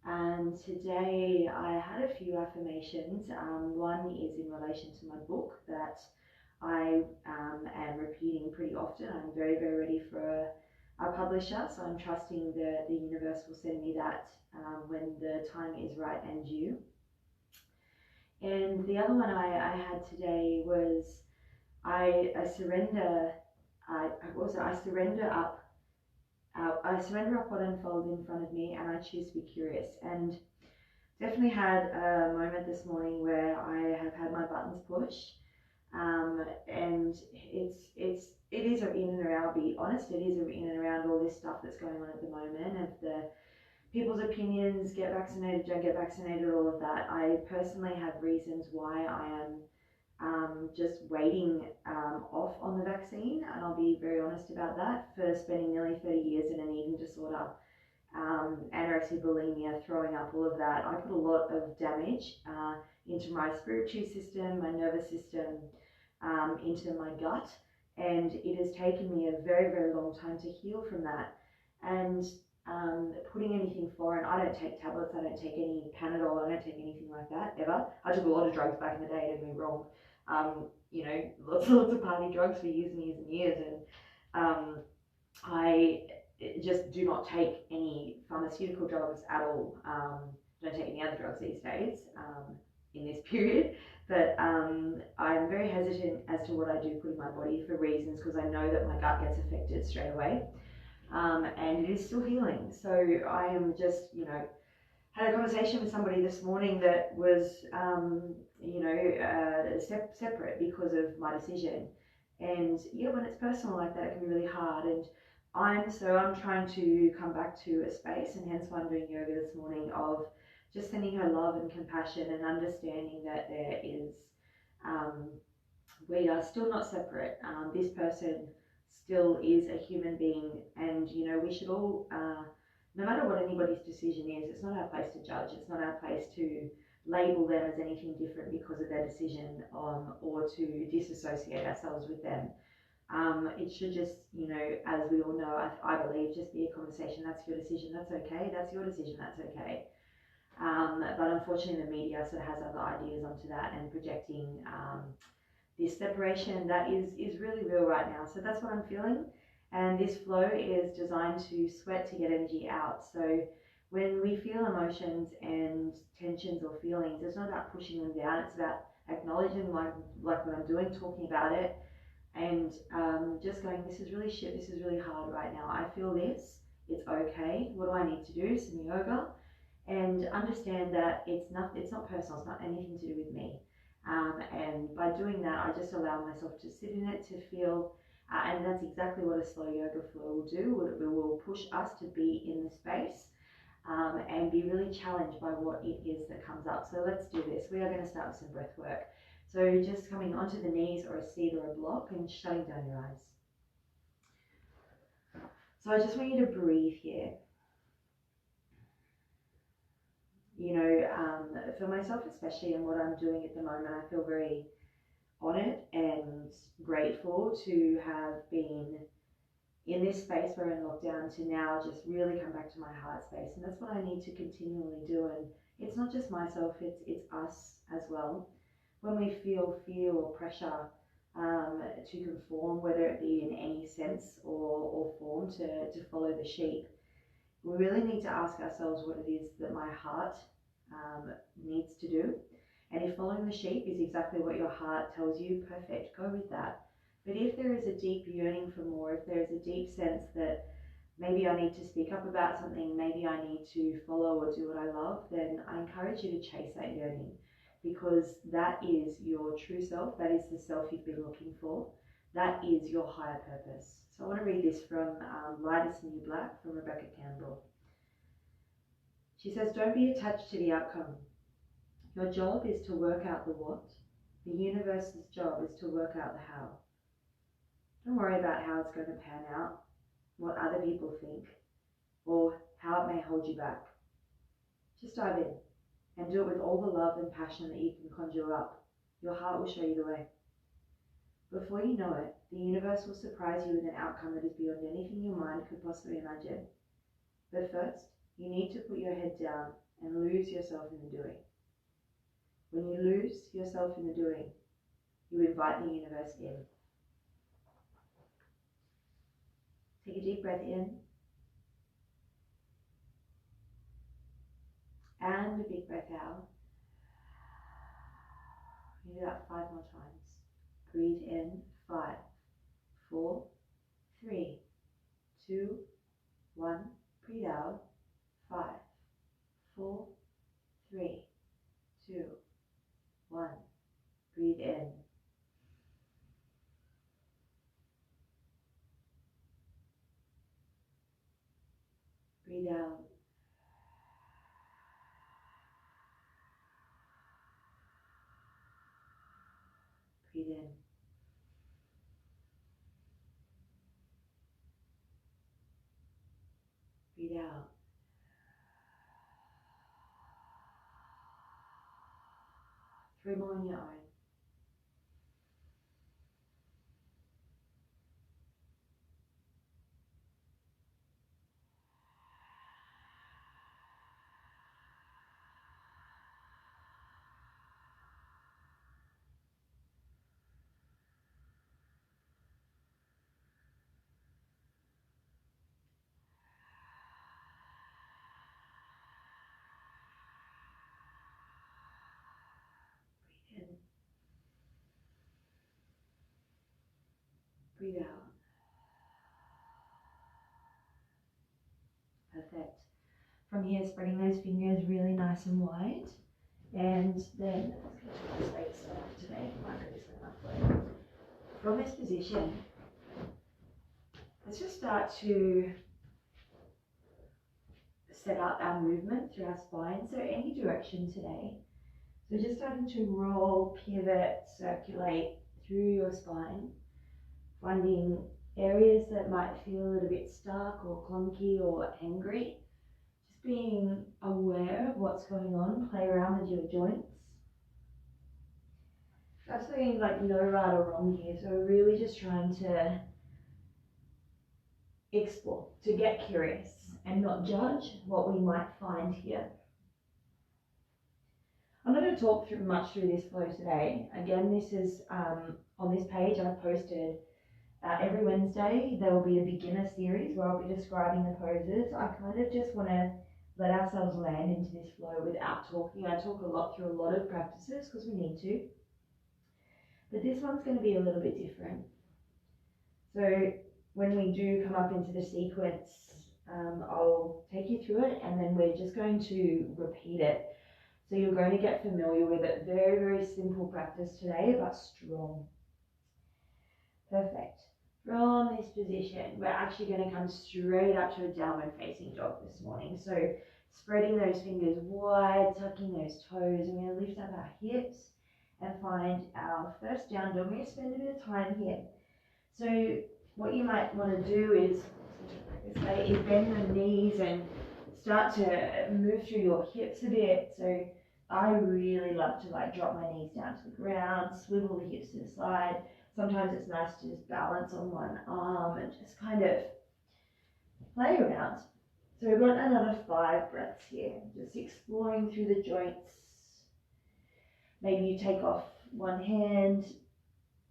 And today I had a few affirmations. One is in relation to my book that I am repeating pretty often. I'm very, very ready for a publisher, so I'm trusting that the universe will send me that when the time is right and due. And the other one I had today was I surrender. I surrender up. I surrender up what unfolds in front of me, and I choose to be curious. And definitely had a moment this morning where I have had my buttons pushed, and it is in and around. I'll be honest, it is in and around all this stuff that's going on at the moment, of the people's opinions, get vaccinated, don't get vaccinated, all of that. I personally have reasons why I am just waiting off on the vaccine, and I'll be very honest about that. For spending nearly 30 years in an eating disorder, anorexia, bulimia, throwing up, all of that, I put a lot of damage into my respiratory system, my nervous system, into my gut, and it has taken me a very, very long time to heal from that. And putting anything foreign, I don't take tablets, I don't take any Panadol, I don't take anything like that ever. I took a lot of drugs back in the day, don't get me wrong. Lots of party drugs for years and years and years, and I just do not take any pharmaceutical drugs at all. Don't take any other drugs these days in this period, but I'm very hesitant as to what I do put in my body for reasons, because I know that my gut gets affected straight away, and it is still healing. So I am just, had a conversation with somebody this morning that was, separate because of my decision. And when it's personal like that, it can be really hard. And I'm trying to come back to a space, and hence why I'm doing yoga this morning, of just sending her love and compassion and understanding that there is, we are still not separate. This person still is a human being, and we should all, no matter what anybody's decision is, it's not our place to judge. It's not our place to label them as anything different because of their decision, or to disassociate ourselves with them. It should just, as we all know, I believe, just be a conversation. That's your decision, that's okay. That's your decision, that's okay. But unfortunately, the media sort of has other ideas onto that, and projecting this separation that is really real right now. So that's what I'm feeling. And this flow is designed to sweat to get energy out. So when we feel emotions and tensions or feelings, it's not about pushing them down. It's about acknowledging, like what I'm doing, talking about it, and just going, this is really shit, this is really hard right now. I feel this, it's okay. What do I need to do? Some yoga, and understand that it's not personal. It's not anything to do with me. And by doing that, I just allow myself to sit in it, to feel. And that's exactly what a slow yoga flow will do. It will push us to be in the space, and be really challenged by what it is that comes up. So let's do this. We are going to start with some breath work. So just coming onto the knees or a seat or a block, and shutting down your eyes. So I just want you to breathe here. For myself especially, and what I'm doing at the moment, I feel very honoured and grateful to have been in this space where in lockdown, to now just really come back to my heart space. And that's what I need to continually do. And it's not just myself, it's us as well. When we feel fear or pressure to conform, whether it be in any sense or form, to follow the sheep, we really need to ask ourselves what it is that my heart needs to do. And if following the sheep is exactly what your heart tells you, perfect, go with that. But if there is a deep yearning for more, if there is a deep sense that maybe I need to speak up about something, maybe I need to follow or do what I love, then I encourage you to chase that yearning, because that is your true self. That is the self you've been looking for. That is your higher purpose. So I want to read this from Light is the New Black, from Rebecca Campbell. She says, don't be attached to the outcome. Your job is to work out the what. The universe's job is to work out the how. Don't worry about how it's going to pan out, what other people think, or how it may hold you back. Just dive in and do it with all the love and passion that you can conjure up. Your heart will show you the way. Before you know it, the universe will surprise you with an outcome that is beyond anything your mind could possibly imagine. But first, you need to put your head down and lose yourself in the doing. When you lose yourself in the doing, you invite the universe in. Take a deep breath in and a big breath out. You do that 5 more times. Breathe in, 5, 4, 3, 2, 1. Breathe out, 5, 4, 3, 2, 1. Breathe in. Breathe out. Breathe in. Breathe out. 3 more on your own. Breathe in. Breathe out. Perfect. From here, spreading those fingers really nice and wide. And then, let's get to the space today. From this position, let's just start to set up our movement through our spine. So any direction today. So just starting to roll, pivot, circulate through your spine, finding areas that might feel a little bit stuck or clunky or angry. Just being aware of what's going on, play around with your joints. Absolutely like no right or wrong here, so we're really just trying to explore, to get curious and not judge what we might find here. I'm not going to talk much through this flow today. Again, this is on this page I've posted every Wednesday. There will be a beginner series where I'll be describing the poses. I kind of just want to let ourselves land into this flow without talking. I talk a lot through a lot of practices because we need to. But this one's going to be a little bit different. So when we do come up into the sequence, I'll take you through it and then we're just going to repeat it. So you're going to get familiar with it. Very, very simple practice today, but strong. Perfect. From this position, we're actually going to come straight up to a downward facing dog this morning. So spreading those fingers wide, tucking those toes. We're going to lift up our hips and find our first down dog. We're going to spend a bit of time here. So what you might want to do is bend the knees and start to move through your hips a bit. So I really love to drop my knees down to the ground, swivel the hips to the side. Sometimes it's nice to just balance on one arm and just kind of play around. So we've got another 5 breaths here, just exploring through the joints. Maybe you take off one hand,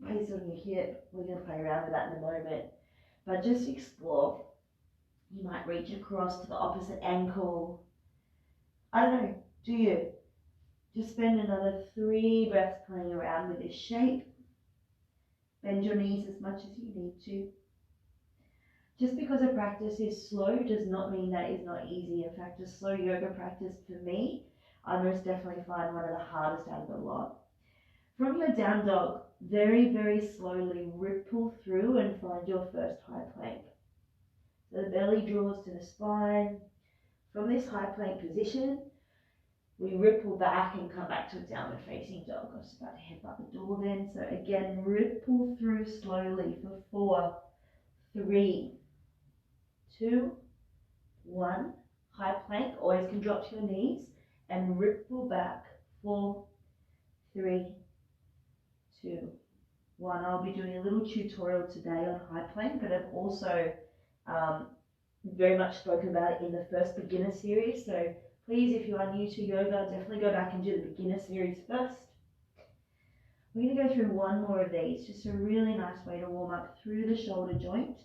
place it on your hip. We're going to play around with that in a moment. But just explore. You might reach across to the opposite ankle. I don't know, do you? Just spend another 3 breaths playing around with this shape. Bend your knees as much as you need to. Just because a practice is slow does not mean that it's not easy. In fact, a slow yoga practice for me, I most definitely find one of the hardest out of the lot. From your down dog, very, very slowly ripple through and find your first high plank. So the belly draws to the spine. From this high plank position, we ripple back and come back to a downward facing dog. I was about to head out the door then. So again, ripple through slowly for 4, 3, 2, 1. High plank, always can drop to your knees and ripple back. 4, 3, 2, 1. I'll be doing a little tutorial today on high plank, but I've also very much spoken about it in the first beginner series. So Please, if you are new to yoga, definitely go back and do the beginner series first. We're going to go through one more of these, just a really nice way to warm up through the shoulder joint.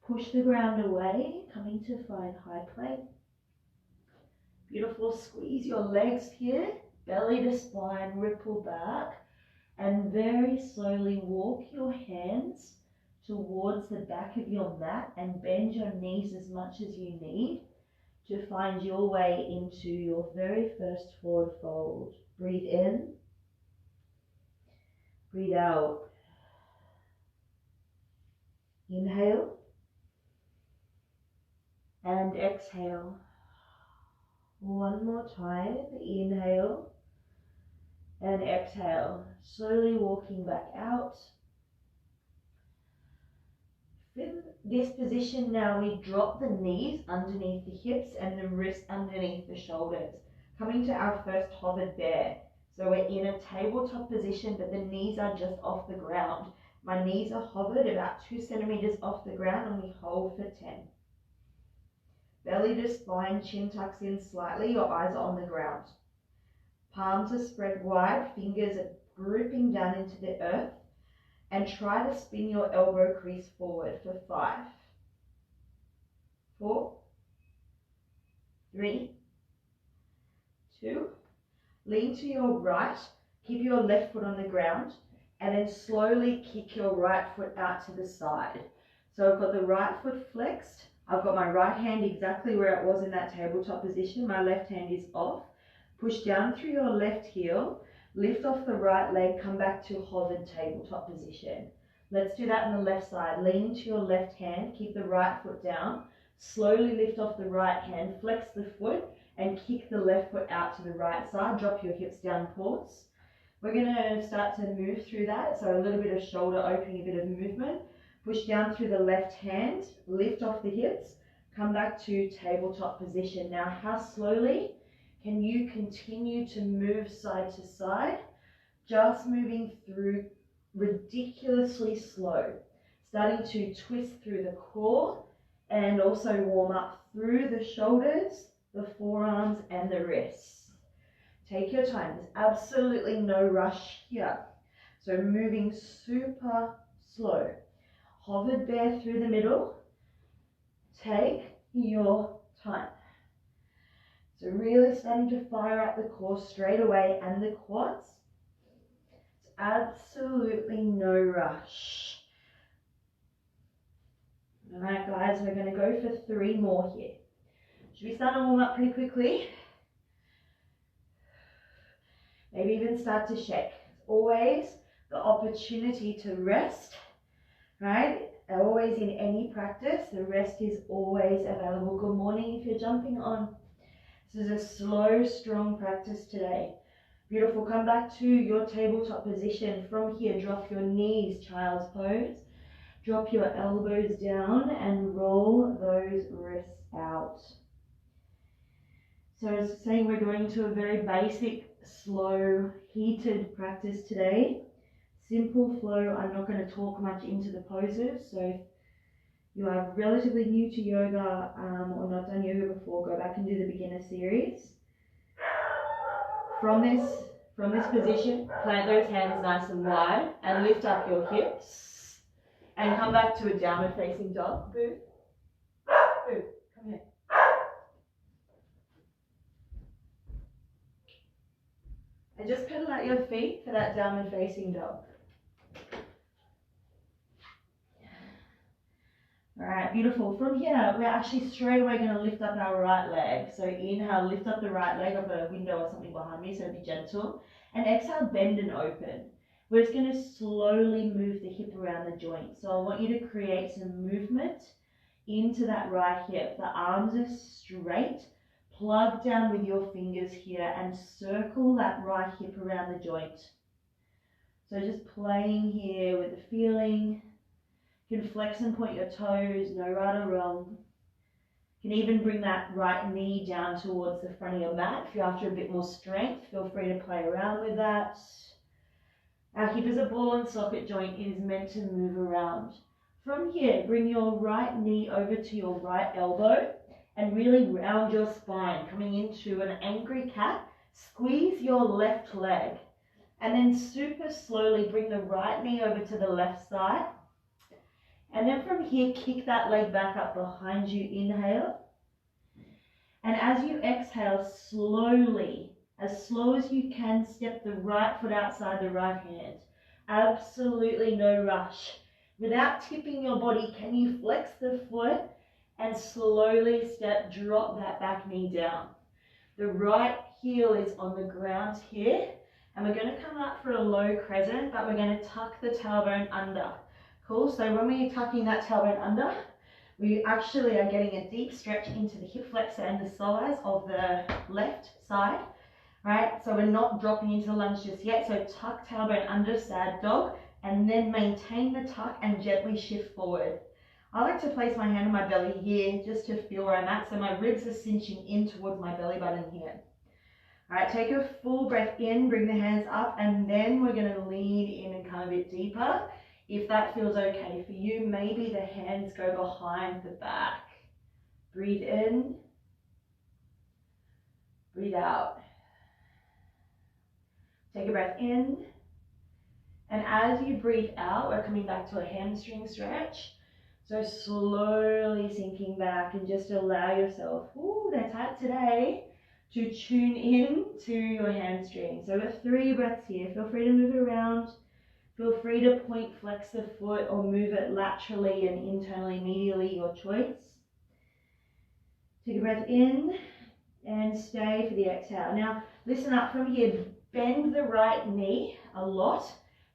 Push the ground away, coming to find high plank. Beautiful, squeeze your legs here, belly to spine, ripple back, and very slowly walk your hands towards the back of your mat and bend your knees as much as you need to find your way into your very first forward fold. Breathe in, breathe out. Inhale and exhale. One more time, inhale and exhale. Slowly walking back out. In this position now, we drop the knees underneath the hips and the wrists underneath the shoulders. Coming to our first hovered bear. So we're in a tabletop position, but the knees are just off the ground. My knees are hovered about 2 centimeters off the ground, and we hold for 10. Belly to spine, chin tucks in slightly, your eyes are on the ground. Palms are spread wide, fingers are gripping down into the earth, and try to spin your elbow crease forward for 5, 4, 3, 2. Lean to your right, keep your left foot on the ground, and then slowly kick your right foot out to the side. So I've got the right foot flexed, I've got my right hand exactly where it was in that tabletop position, my left hand is off. Push down through your left heel, lift off the right leg, come back to hovered tabletop position. Let's do that on the left side. Lean into your left hand, keep the right foot down, slowly lift off the right hand, flex the foot, and kick the left foot out to the right side. Drop your hips down, pause. We're going to start to move through that, so a little bit of shoulder opening, a bit of movement. Push down through the left hand, lift off the hips, come back to tabletop position. Now, how slowly can you continue to move side to side? Just moving through ridiculously slow. Starting to twist through the core and also warm up through the shoulders, the forearms and the wrists. Take your time. There's absolutely no rush here. So moving super slow. Hovered bear through the middle. Take your time. So really starting to fire up the core straight away and the quads. It's absolutely no rush. All right, guys, we're going to go for 3 more here. Should we start to warm up pretty quickly? Maybe even start to shake. It's always the opportunity to rest, right? Always in any practice, the rest is always available. Good morning if you're jumping on. This is a slow, strong practice today. Beautiful. Come back to your tabletop position. From here, drop your knees, child's pose. Drop your elbows down and roll those wrists out. So as saying, we're going to a very basic, slow, heated practice today. Simple flow. I'm not going to talk much into the poses. So if you are relatively new to yoga or not done yoga before, go back and do the beginner series. From this position, plant those hands nice and wide and lift up your hips and come back to a downward facing dog. Boo. Boo. Come here. And just pedal out your feet for that downward facing dog. All right, beautiful. From here, we're actually straight away going to lift up our right leg. So inhale, lift up the right leg. I've got a window or something behind me, so be gentle. And exhale, bend and open. We're just going to slowly move the hip around the joint. So I want you to create some movement into that right hip. The arms are straight. Plug down with your fingers here and circle that right hip around the joint. So just playing here with the feeling. You can flex and point your toes, no right or wrong. You can even bring that right knee down towards the front of your mat. If you're after a bit more strength, feel free to play around with that. Our hip is a ball and socket joint. It is meant to move around. From here, bring your right knee over to your right elbow and really round your spine, coming into an angry cat. Squeeze your left leg, and then super slowly bring the right knee over to the left side. And then from here, kick that leg back up behind you, inhale. And as you exhale, slowly, as slow as you can, step the right foot outside the right hand. Absolutely no rush. Without tipping your body, can you flex the foot and slowly drop that back knee down. The right heel is on the ground here, and we're going to come up for a low crescent, but we're going to tuck the tailbone under. Cool, so when we're tucking that tailbone under, we actually are getting a deep stretch into the hip flexor and the psoas of the left side, right? So we're not dropping into the lunge just yet. So tuck tailbone under, sad dog, and then maintain the tuck and gently shift forward. I like to place my hand on my belly here just to feel where I'm at. So my ribs are cinching in towards my belly button here. All right, take a full breath in, bring the hands up, and then we're going to lean in and come a bit deeper. If that feels okay for you, maybe the hands go behind the back. Breathe in, breathe out. Take a breath in, and as you breathe out, we're coming back to a hamstring stretch. So slowly sinking back, and just allow yourself, ooh, they're tight today, to tune in to your hamstring. So we've got 3 breaths here. Feel free to move it around. Feel free to point, flex the foot, or move it laterally and internally, medially, your choice. Take a breath in and stay for the exhale. Now, listen up from here. Bend the right knee a lot.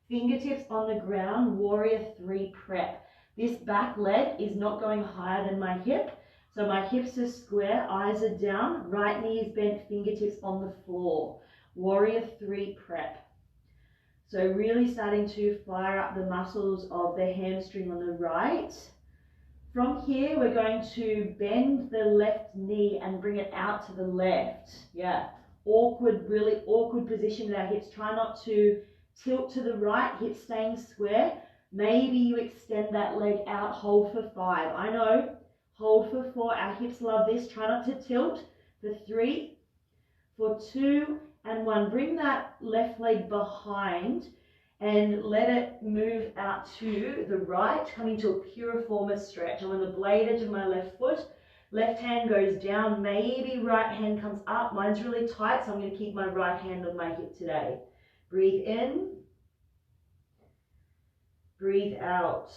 Fingertips on the ground, warrior 3 prep. This back leg is not going higher than my hip. So my hips are square, eyes are down, right knee is bent, fingertips on the floor. Warrior 3 prep. So really starting to fire up the muscles of the hamstring on the right. From here, we're going to bend the left knee and bring it out to the left. Yeah, awkward, really awkward position with our hips. Try not to tilt to the right, hips staying square. Maybe you extend that leg out, hold for 5. I know, hold for 4. Our hips love this. Try not to tilt. For 3, for 2, and 1. Bring that left leg behind and let it move out to the right, coming to a piriformis stretch. I'm on the blade edge of my left foot. Left hand goes down, maybe right hand comes up. Mine's really tight, so I'm going to keep my right hand on my hip today. Breathe in. Breathe out.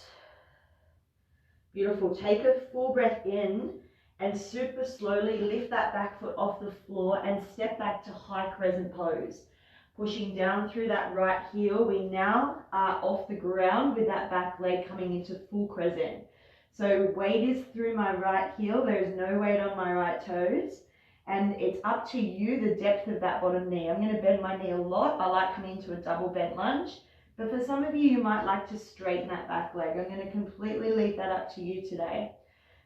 Beautiful. Take a full breath in and super slowly lift that back foot off the floor and step back to high crescent pose. Pushing down through that right heel, we now are off the ground with that back leg coming into full crescent. So weight is through my right heel, there is no weight on my right toes, and it's up to you the depth of that bottom knee. I'm going to bend my knee a lot. I like coming into a double bent lunge, but for some of you, you might like to straighten that back leg. I'm going to completely leave that up to you today.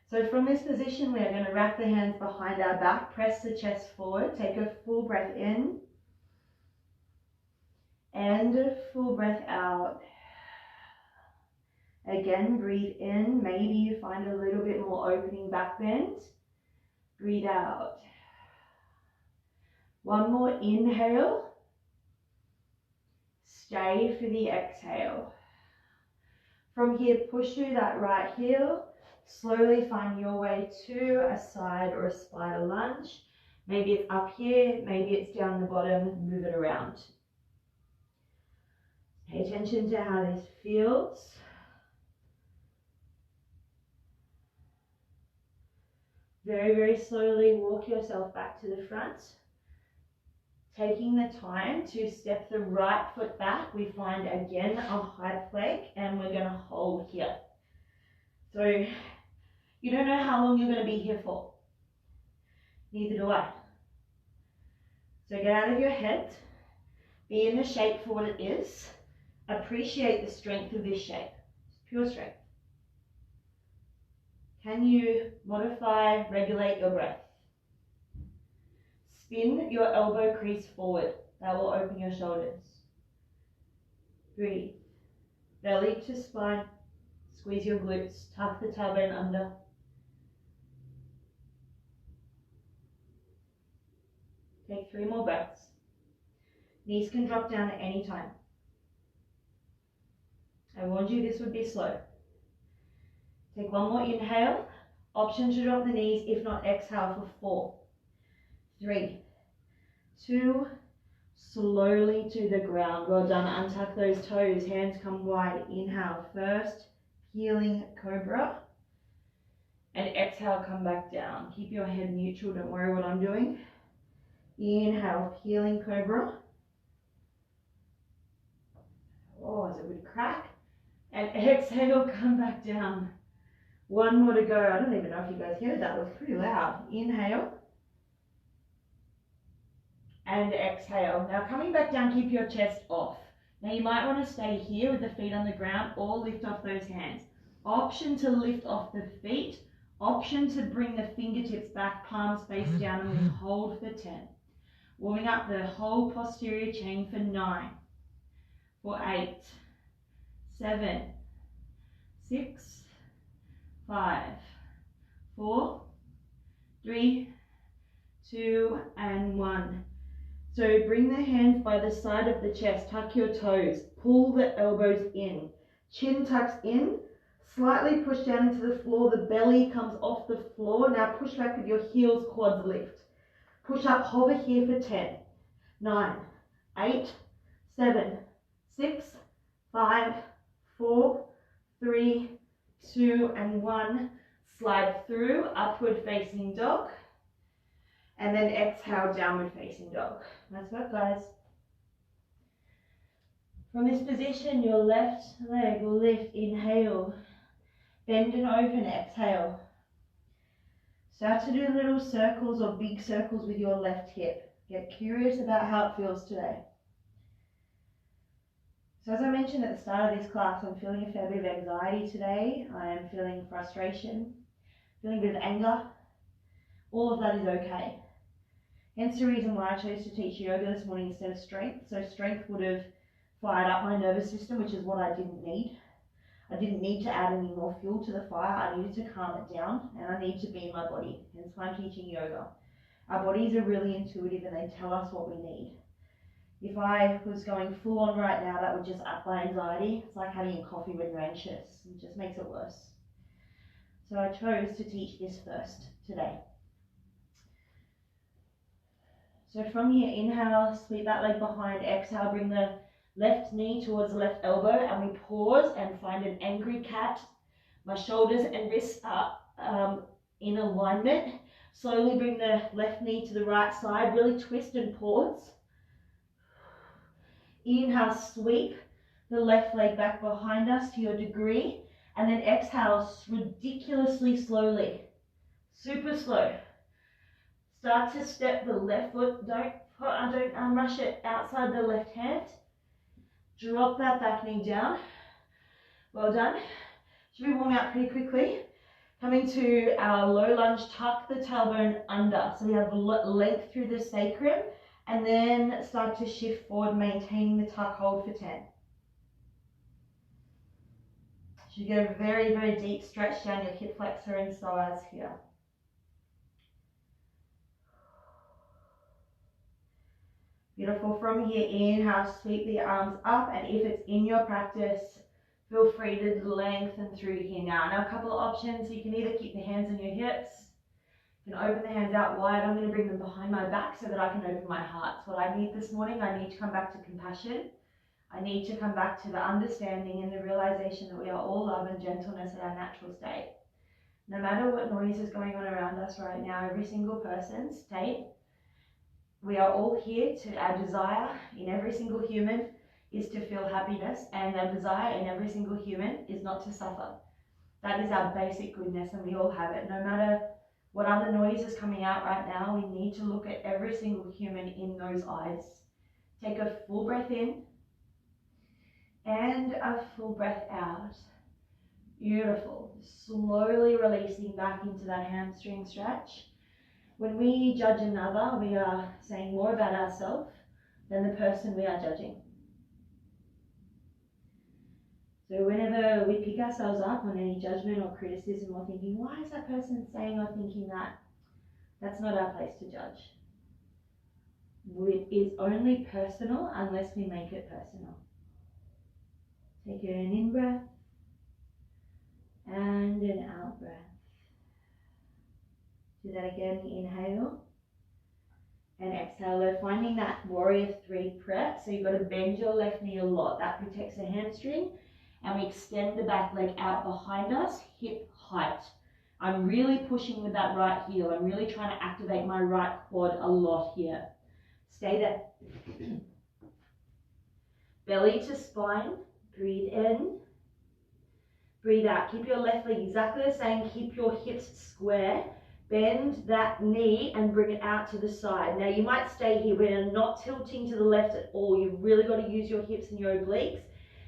So from this position, we are going to wrap the hands behind our back, press the chest forward, take a full breath in, and a full breath out. Again, breathe in. Maybe you find a little bit more opening back bend. Breathe out. One more inhale. Stay for the exhale. From here, push through that right heel. Slowly find your way to a side or a spider lunge. Maybe it's up here, maybe it's down the bottom. Move it around. Pay attention to how this feels. Very, very slowly walk yourself back to the front. Taking the time to step the right foot back, we find again a high plank, and we're going to hold here. So you don't know how long you're going to be here for. Neither do I. So get out of your head. Be in the shape for what it is. Appreciate the strength of this shape. It's pure strength. Can you modify, regulate your breath? Spin your elbow crease forward. That will open your shoulders. Breathe. Belly to spine. Squeeze your glutes. Tuck the tailbone under. Take 3 more breaths. Knees can drop down at any time. I warned you this would be slow. Take 1 more inhale. Option to drop the knees, if not exhale for 4, 3, 2, slowly to the ground. Well done. Untuck those toes, hands come wide. Inhale first, healing cobra. And exhale, come back down. Keep your head neutral, don't worry what I'm doing. Inhale, healing cobra. Oh, it's a good crack. And exhale, come back down. 1 more to go. I don't even know if you guys heard that. It was pretty loud. Inhale. And exhale. Now coming back down, keep your chest off. Now you might want to stay here with the feet on the ground or lift off those hands. Option to lift off the feet. Option to bring the fingertips back, palms face down, and we hold for 10. Warming up the whole posterior chain for 9, for 8, 7, 6, 5, 4, 3, 2, and 1. So bring the hands by the side of the chest, tuck your toes, pull the elbows in, chin tucks in, slightly push down into the floor, the belly comes off the floor. Now push back with your heels, quads lift. Push up, hover here for 10, 9, 8, 7, 6, 5, 4, 3, 2, and 1. Slide through, upward facing dog. And then exhale, downward facing dog. Nice work, guys. From this position, your left leg will lift, inhale. Bend and open, exhale. Start to do little circles or big circles with your left hip. Get curious about how it feels today. So as I mentioned at the start of this class, I'm feeling a fair bit of anxiety today. I am feeling frustration, feeling a bit of anger. All of that is okay. Hence the reason why I chose to teach yoga this morning instead of strength. So strength would have fired up my nervous system, which is what I didn't need. I didn't need to add any more fuel to the fire. I needed to calm it down, and I need to be in my body. Hence why I'm teaching yoga. Our bodies are really intuitive and they tell us what we need. If I was going full on right now, that would just up my anxiety. It's like having a coffee when you're anxious. It just makes it worse. So I chose to teach this first today. So from here, inhale, sweep that leg behind, exhale, bring the left knee towards the left elbow, and we pause and find an angry cat. My shoulders and wrists are in alignment. Slowly bring the left knee to the right side, really twist and pause. Inhale, sweep the left leg back behind us to your degree, and then exhale ridiculously slowly, super slow. Start to step the left foot, don't rush it outside the left hand. Drop that back knee down. Well done. Should be warming up pretty quickly. Coming to our low lunge, tuck the tailbone under. So we have length through the sacrum, and then start to shift forward, maintaining the tuck hold for 10. You get a very, very deep stretch down your hip flexor and psoas here. Beautiful. From here, inhale, sweep the arms up, and if it's in your practice, feel free to lengthen through here now. Now a couple of options. You can either keep the hands on your hips, you can open the hands out wide. I'm going to bring them behind my back so that I can open my heart. It's what I need this morning. I need to come back to compassion. I need to come back to the understanding and the realization that we are all love and gentleness at our natural state. No matter what noise is going on around us right now, every single person's state, we are all here to, our desire in every single human is to feel happiness, and our desire in every single human is not to suffer. That is our basic goodness, and we all have it. No matter what other noise is coming out right now, we need to look at every single human in those eyes. Take a full breath in and a full breath out. Beautiful. Slowly releasing back into that hamstring stretch. When we judge another, we are saying more about ourselves than the person we are judging. So whenever we pick ourselves up on any judgment or criticism or thinking, why is that person saying or thinking that? That's not our place to judge. is only personal unless we make it personal. Take an in breath and an out breath. Do that again, inhale and exhale. We're finding that warrior 3 prep, so you've got to bend your left knee a lot. That protects the hamstring, and we extend the back leg out behind us, hip height. I'm really pushing with that right heel. I'm really trying to activate my right quad a lot here. Stay there. Belly to spine, breathe in, breathe out. Keep your left leg exactly the same, keep your hips square. Bend that knee and bring it out to the side. Now you might stay here. We're not tilting to the left at all. You've really got to use your hips and your obliques.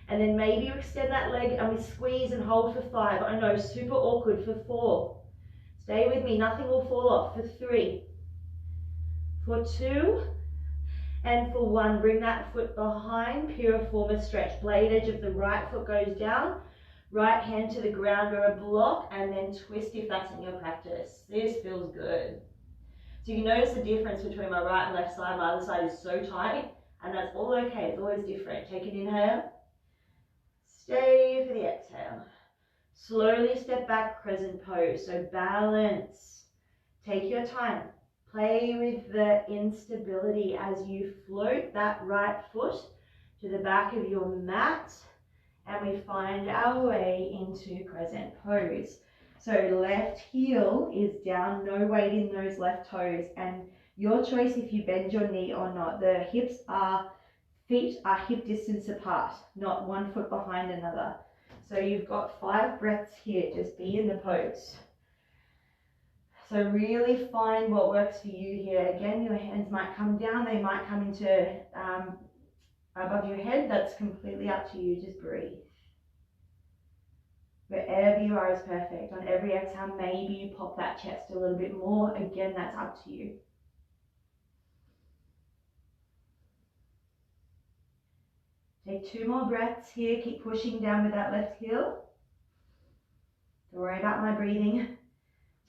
And then maybe you extend that leg and we squeeze and hold for 5. I know, super awkward. For 4. Stay with me, nothing will fall off. For 3. For 2. And for 1. Bring that foot behind, Piriformis Stretch. Blade edge of the right foot goes down. Right hand to the ground or a block, and then twist if that's in your practice. This feels good. So you notice the difference between my right and left side. My other side is so tight, and that's all okay. It's always different. Take an inhale. Stay for the exhale. Slowly step back, crescent pose. So balance. Take your time. Play with the instability as you float that right foot to the back of your mat. And we find our way into crescent pose. So left heel is down, no weight in those left toes, and your choice if you bend your knee or not. The feet are hip distance apart, not one foot behind another. So you've got 5 breaths here, just be in the pose. So really find what works for you here. Again, your hands might come down, they might come into above your head. That's completely up to you. Just breathe. Wherever you are is perfect. On every exhale, maybe you pop that chest a little bit more. Again, that's up to you. Take 2 more breaths here. Keep pushing down with that left heel. Don't worry about my breathing.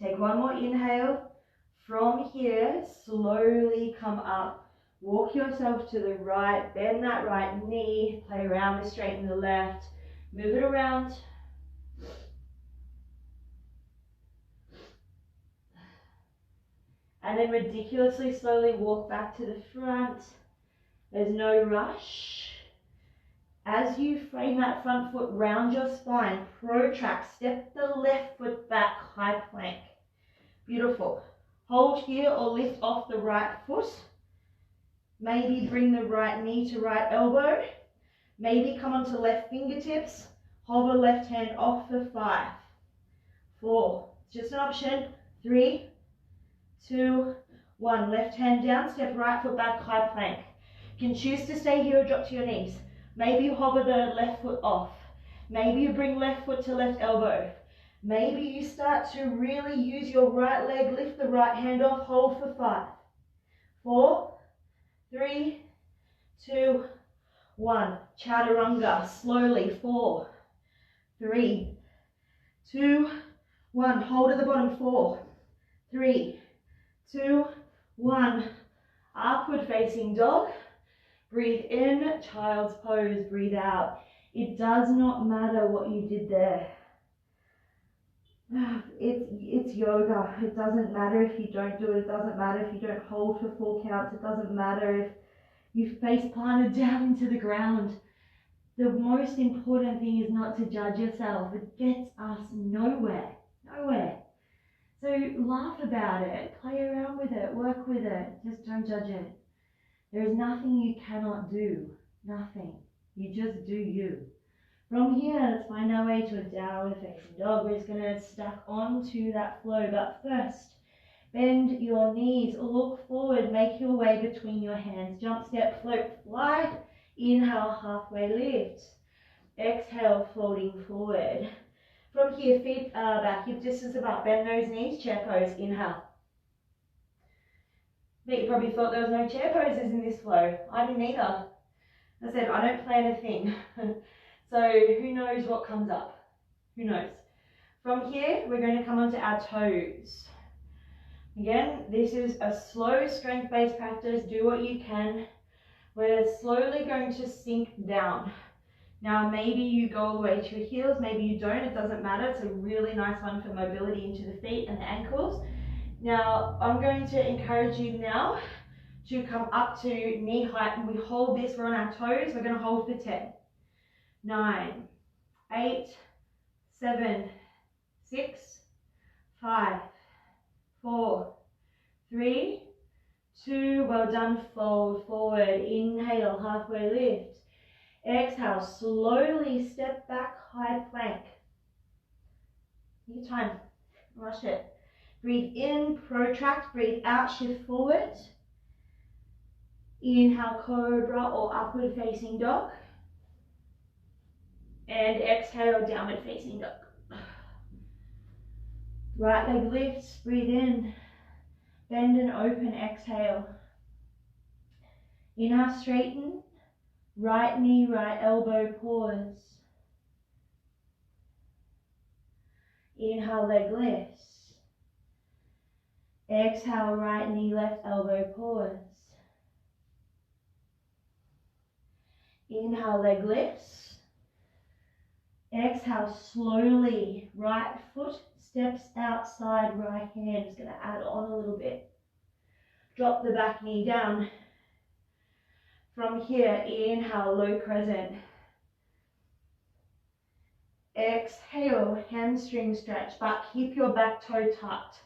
Take 1 more inhale. From here, slowly come up. Walk yourself to the right, bend that right knee, play around with straighten the left, move it around. And then ridiculously slowly walk back to the front. There's no rush. As you frame that front foot round your spine, protract, step the left foot back, high plank. Beautiful. Hold here or lift off the right foot. Maybe bring the right knee to right elbow. Maybe come onto left fingertips. Hover left hand off for 5, 4. It's just an option. 3, 2, 1. Left hand down, step right foot back, high plank. You can choose to stay here or drop to your knees. Maybe you hover the left foot off. Maybe you bring left foot to left elbow. Maybe you start to really use your right leg, lift the right hand off, hold for 5, 4, 3, 2, 1. Chaturanga, slowly. 4, 3, 2, 1. Hold at the bottom. 4, 3, 2, 1. Upward facing dog. Breathe in, child's pose. Breathe out. It does not matter what you did there. It's yoga. It doesn't matter if you don't do it. It doesn't matter if you don't hold for 4 counts. It doesn't matter if you face planted down into the ground. The most important thing is not to judge yourself. It gets us nowhere. Nowhere. So laugh about it. Play around with it. Work with it. Just don't judge it. There is nothing you cannot do. Nothing. You just do you. From here, let's find our way to a downward facing dog. We're just going to stack onto that flow. But first, bend your knees. Look forward. Make your way between your hands. Jump, step, float, fly. Inhale, halfway lift. Exhale, floating forward. From here, feet back, hip distance apart. Bend those knees, chair pose. Inhale. I bet you probably thought there was no chair poses in this flow. I didn't either. I said, I don't plan a thing. So who knows what comes up? Who knows? From here, we're going to come onto our toes. Again, this is a slow strength-based practice. Do what you can. We're slowly going to sink down. Now, maybe you go all the way to your heels, maybe you don't, it doesn't matter. It's a really nice one for mobility into the feet and the ankles. Now, I'm going to encourage you now to come up to knee height, and we hold this, we're on our toes, we're going to hold for 10, 9, 8, 7, 6, 5, 4, 3, 2, well done, fold forward, inhale, halfway lift. Exhale, slowly step back, high plank. Take your time, rush it. Breathe in, protract, breathe out, shift forward. Inhale, cobra or upward facing dog. And exhale, downward facing dog. Right leg lifts, breathe in. Bend and open, exhale. Inhale, straighten. Right knee, right elbow, pause. Inhale, leg lifts. Exhale, right knee, left elbow, pause. Inhale, leg lifts. Exhale, slowly, right foot steps outside, right hand is going to add on a little bit. Drop the back knee down. From here, inhale, low crescent. Exhale, hamstring stretch, but keep your back toe tucked.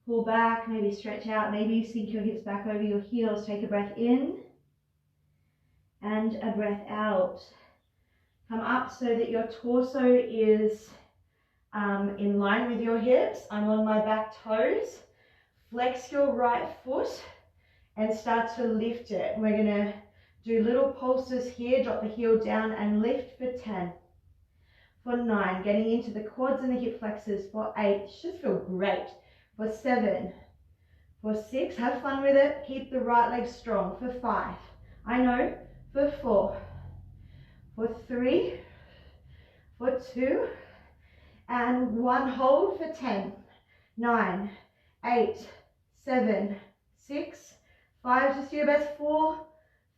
Pull back, maybe stretch out, maybe sink your hips back over your heels. Take a breath in and a breath out. Come up so that your torso is in line with your hips. I'm on my back toes. Flex your right foot and start to lift it. We're going to do little pulses here. Drop the heel down and lift for 10. For 9, getting into the quads and the hip flexors. For 8, should feel great. For 7, for 6, have fun with it. Keep the right leg strong. For 5, I know. For 4, for 3, for 2, and 1, hold for 10, 9, 8, 7, 6, 5, just do your best, 4,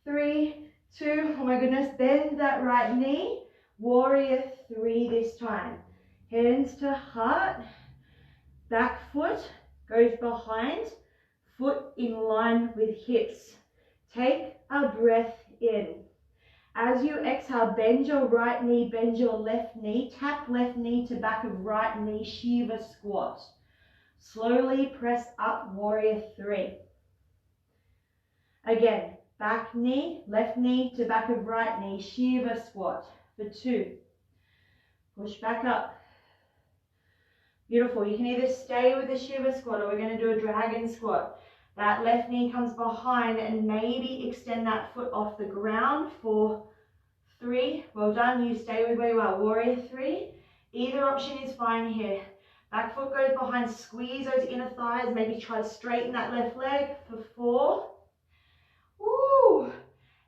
3, 2, oh my goodness, bend that right knee, warrior 3 this time, hands to heart, back foot goes behind, foot in line with hips. Take a breath in. As you exhale, bend your right knee, bend your left knee, tap left knee to back of right knee, Shiva squat. Slowly press up, warrior 3. Again, back knee, left knee to back of right knee, Shiva squat for 2. Push back up. Beautiful. You can either stay with the Shiva squat or we're going to do a dragon squat. That left knee comes behind and maybe extend that foot off the ground for 3. Well done. You stay with where you are. Warrior 3. Either option is fine here. Back foot goes behind. Squeeze those inner thighs. Maybe try to straighten that left leg for 4. Woo.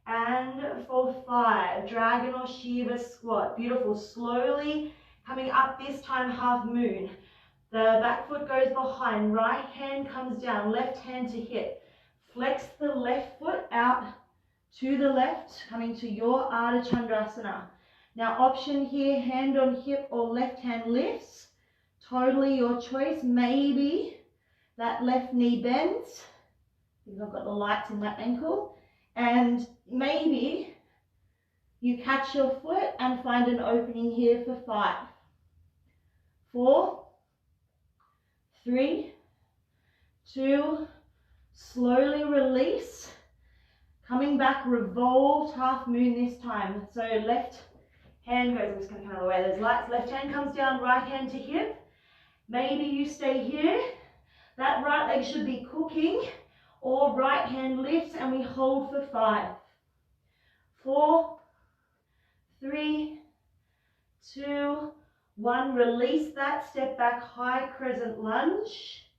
And for 5. Dragon or Shiva squat. Beautiful. Slowly coming up, this time half moon. The back foot goes behind, right hand comes down, left hand to hip. Flex the left foot out to the left, coming to your Ardha Chandrasana. Now option here, hand on hip or left hand lifts. Totally your choice. Maybe that left knee bends. I think I've got the lights in that ankle. And maybe you catch your foot and find an opening here for 5. 4. 3, 2, slowly release, coming back, revolved half moon this time. So left hand goes, I'm just going to come out of the way of those lights, left hand comes down, right hand to hip. Maybe you stay here, that right leg should be cooking, or right hand lifts and we hold for 5, 4, 3, 2, 1, release that, step back, high crescent lunge,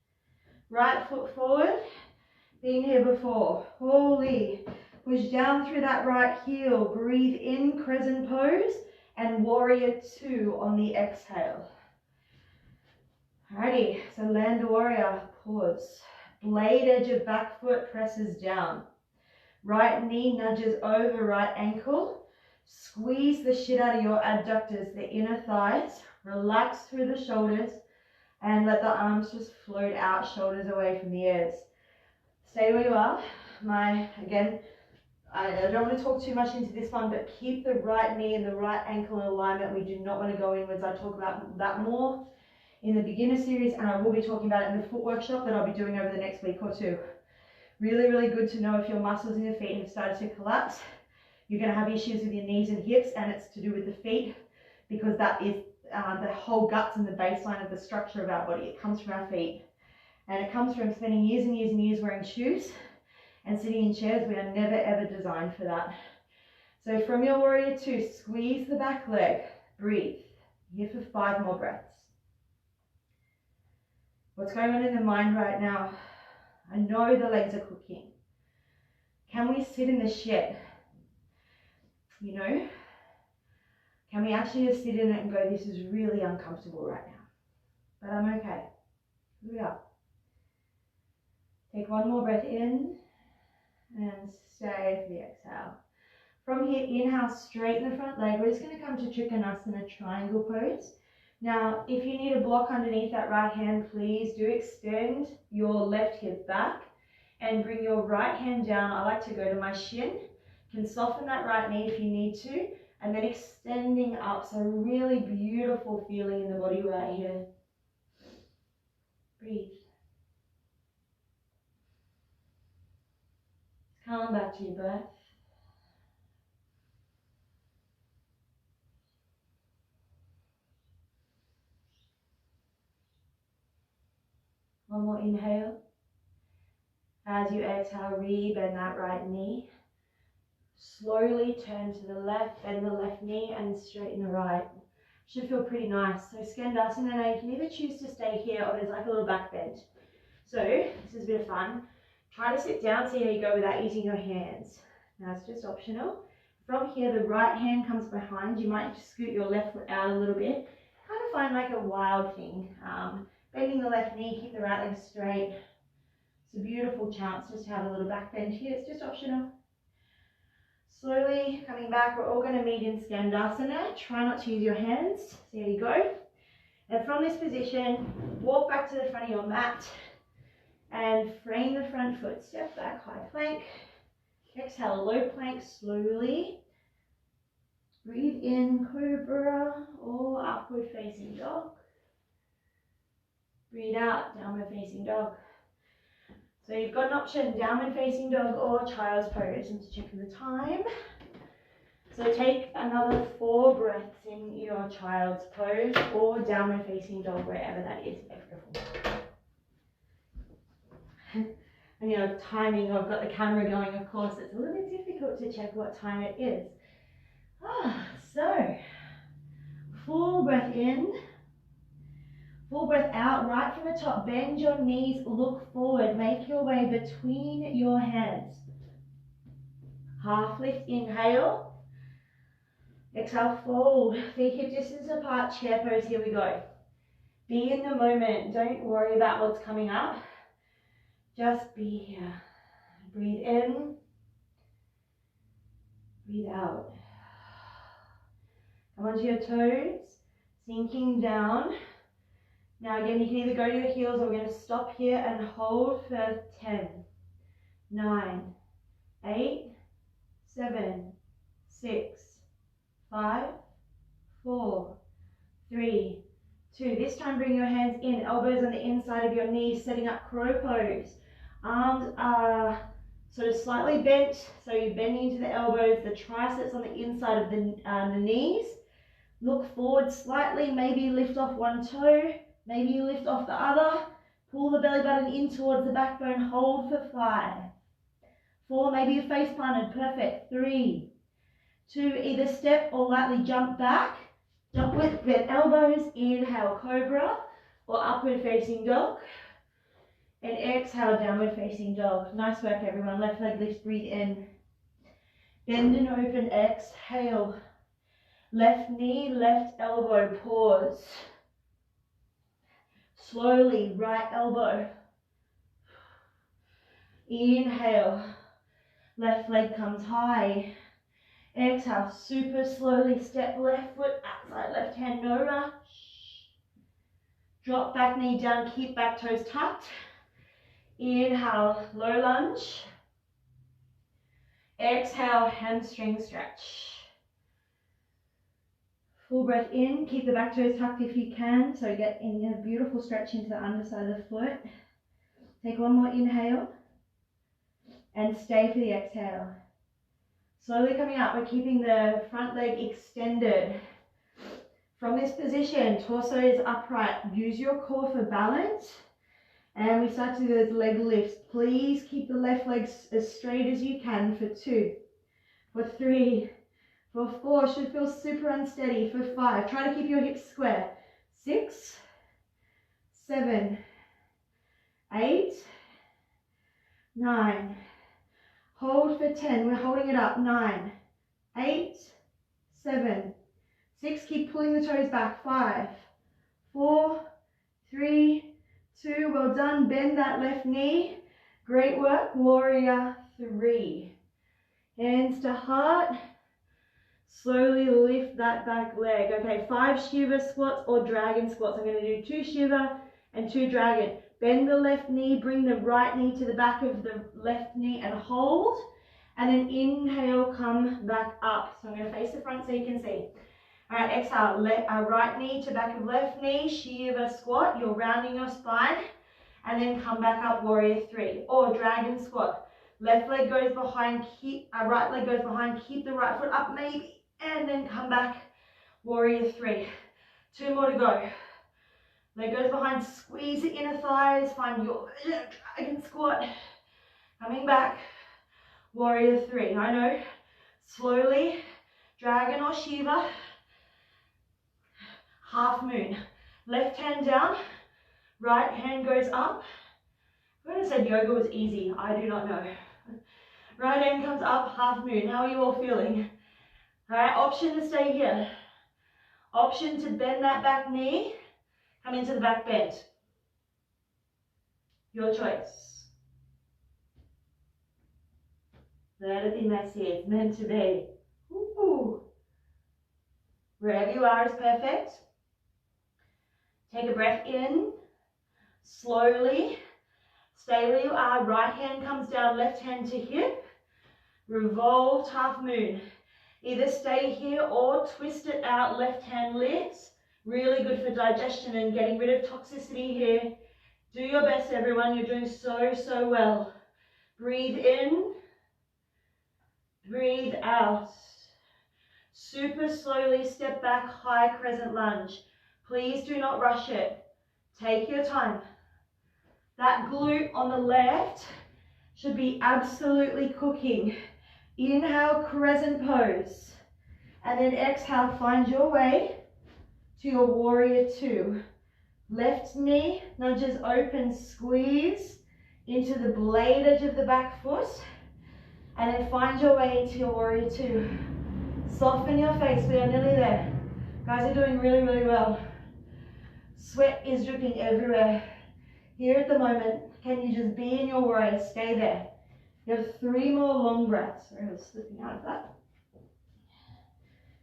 right foot forward, been here before, holy, push down through that right heel, breathe in, crescent pose, and warrior 2 on the exhale. Alrighty, so land the warrior, Pause. Blade edge of back foot presses down. Right knee nudges over right ankle. Squeeze the shit out of your adductors, the inner thighs. Relax through the shoulders and let the arms just float out, shoulders away from the ears. Stay where you are. Again, I don't want to talk too much into this one, but keep the right knee and the right ankle in alignment. We do not want to go inwards. I talk about that more in the beginner series, and I will be talking about it in the foot workshop that I'll be doing over the next week or two. Really, really good to know if your muscles in your feet have started to collapse. You're going to have issues with your knees and hips, and it's to do with the feet, because that is the whole guts and the baseline of the structure of our body. It comes from our feet, and it comes from spending years and years and years wearing shoes and sitting in chairs. We are never ever designed for that. So from your warrior two, squeeze the back leg, breathe. Here for 5 more breaths. What's going on in the mind right now? I know the legs are cooking. Can we sit in the shit? You know? Can we actually just sit in it and go, this is really uncomfortable right now, but I'm okay. Here we are. Take 1 more breath in and stay for the exhale. From here, inhale, straighten the front leg. We're just going to come to Trikonasana, triangle pose. Now, if you need a block underneath that right hand, please do extend your left hip back and bring your right hand down. I like to go to my shin. You can soften that right knee if you need to, and then extending up. So really beautiful feeling in the body right here. Breathe. Come back to your breath. One more inhale. As you exhale, re-bend that right knee. Slowly turn to the left, bend the left knee and straighten the right. Should feel pretty nice. So Skandasana, now you can either choose to stay here or there's like a little back bend. So this is a bit of fun. Try to sit down, see how you go without using your hands. Now it's just optional. From here, the right hand comes behind. You might just scoot your left foot out a little bit. Kind of find like a wild thing. Bending the left knee, keep the right leg straight. It's a beautiful chance just to have a little back bend here. It's just optional. Slowly coming back, we're all going to meet in Skandasana. Try not to use your hands. See how you go. And from this position, walk back to the front of your mat and frame the front foot. Step back, high plank. Exhale, low plank slowly. Breathe in, cobra or upward facing dog. Breathe out, downward facing dog. So you've got an option, downward facing dog or child's pose. I'm just checking the time. So take another 4 breaths in your child's pose or downward facing dog, wherever that is. And you know, timing, I've got the camera going, of course, it's a little bit difficult to check what time it is. So, full breath in. Full breath out, right from the top. Bend your knees, look forward. Make your way between your hands. Half lift, inhale. Exhale, fold. Feet hip distance apart, chair pose, here we go. Be in the moment. Don't worry about what's coming up. Just be here. Breathe in. Breathe out. Come onto your toes, sinking down. Now again, you can either go to your heels or we're going to stop here and hold for 10, 9, 8, 7, 6, 5, 4, 3, 2. This time bring your hands in, elbows on the inside of your knees, setting up crow pose. Arms are sort of slightly bent, so you're bending into the elbows, the triceps on the inside of the knees. Look forward slightly, maybe lift off one toe. Maybe you lift off the other, pull the belly button in towards the backbone, hold for 5, 4, maybe you face planted, perfect, 3, 2, either step or lightly jump back, jump with bent elbows, inhale cobra or upward facing dog, and exhale downward facing dog. Nice work everyone, left leg lifts, breathe in, bend and open, exhale, left knee, left elbow, pause. Slowly, right elbow, Inhale, left leg comes high. Exhale, super slowly step left foot outside left hand, no rush. Drop back knee down, keep back toes tucked. Inhale, low lunge. Exhale, hamstring stretch. Full breath in, keep the back toes tucked if you can, so get in a beautiful stretch into the underside of the foot. Take one more inhale and stay for the exhale. Slowly coming up, we're keeping the front leg extended. From this position, torso is upright. Use your core for balance. And we start to do those leg lifts. Please keep the left leg as straight as you can for 2, for 3, for 4. Should feel super unsteady. For 5, try to keep your hips square. 6, 7, 8, 9. Hold for 10. We're holding it up. 9, 8, 7, 6. Keep pulling the toes back. 5, 4, 3, 2. Well done. Bend that left knee. Great work. Warrior 3. Hands to heart. Slowly lift that back leg. Okay, 5 Shiva squats or dragon squats. I'm going to do 2 Shiva and 2 dragon. Bend the left knee, bring the right knee to the back of the left knee and hold. And then inhale, come back up. So I'm going to face the front so you can see. All right, exhale, right knee to back of left knee, Shiva squat. You're rounding your spine. And then come back up, warrior 3. Or dragon squat. Left leg goes behind, right leg goes behind, keep the right foot up maybe. And then come back, warrior 3. 2 more to go. Leg goes behind, squeeze the inner thighs, find your dragon squat. Coming back, warrior 3. I know, slowly, dragon or Shiva. Half moon. Left hand down, right hand goes up. When I said yoga was easy, I do not know. Right hand comes up, half moon. How are you all feeling? All right, option to stay here. Option to bend that back knee. Come into the back bend. Your choice. Let it be messy. It's meant to be. Ooh. Wherever you are is perfect. Take a breath in. Slowly. Stay where you are. Right hand comes down, left hand to hip. Revolved half moon. Either stay here or twist it out, left hand lifts. Really good for digestion and getting rid of toxicity here. Do your best, everyone. You're doing so well. Breathe in. Breathe out. Super slowly step back, high crescent lunge. Please do not rush it. Take your time. That glute on the left should be absolutely cooking. Inhale, crescent pose. And then exhale, find your way to your warrior 2. Left knee nudges open, squeeze into the blade edge of the back foot. And then find your way into your warrior 2. Soften your face, we are nearly there. Guys are doing really well. Sweat is dripping everywhere. Here at the moment, can you just be in your warrior, stay there. You have 3 more long breaths. Sorry, I was slipping out of that.